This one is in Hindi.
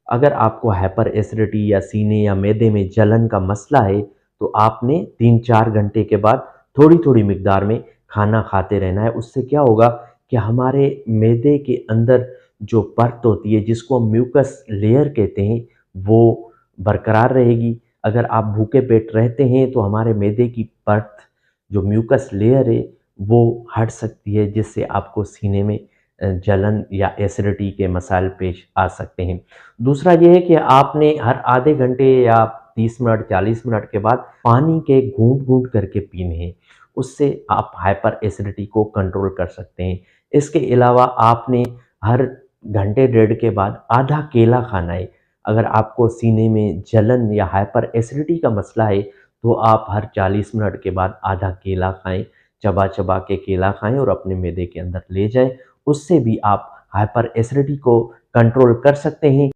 अगर आपको हाइपर एसिडिटी या सीने या मैदे में जलन का मसला है, तो आपने 3-4 घंटे के बाद थोड़ी-थोड़ी मिकदार में खाना खाते रहना है। उससे क्या होगा कि हमारे मैदे के अंदर जो परत होती है, जिसको हम म्यूकस लेयर कहते हैं, वो बरकरार रहेगी। अगर आप भूखे पेट रहते हैं, तो हमारे मैदे की परत, जो म्यूकस लेयर है, वो हट सकती है, जिससे आपको सीने में जलन या एसिडिटी के मसाइल पेश आ सकते हैं। दूसरा ये है कि आपने हर आधे घंटे या 30 मिनट 40 मिनट के बाद पानी के घूंट-घूंट करके पीने हैं। उससे आप हाइपर एसिडिटी को कंट्रोल कर सकते हैं। इसके अलावा आपने हर घंटे डेढ़ के बाद आधा केला खाना है। अगर आपको सीने में जलन या हाइपर एसिडिटी का मसला है, तो आप हर 40 मिनट के बाद आधा केला खाएँ, चबा-चबा के केला खाएँ और अपने मैदे के अंदर ले जाएँ। उससे भी आप हाइपर एसिडिटी को कंट्रोल कर सकते हैं।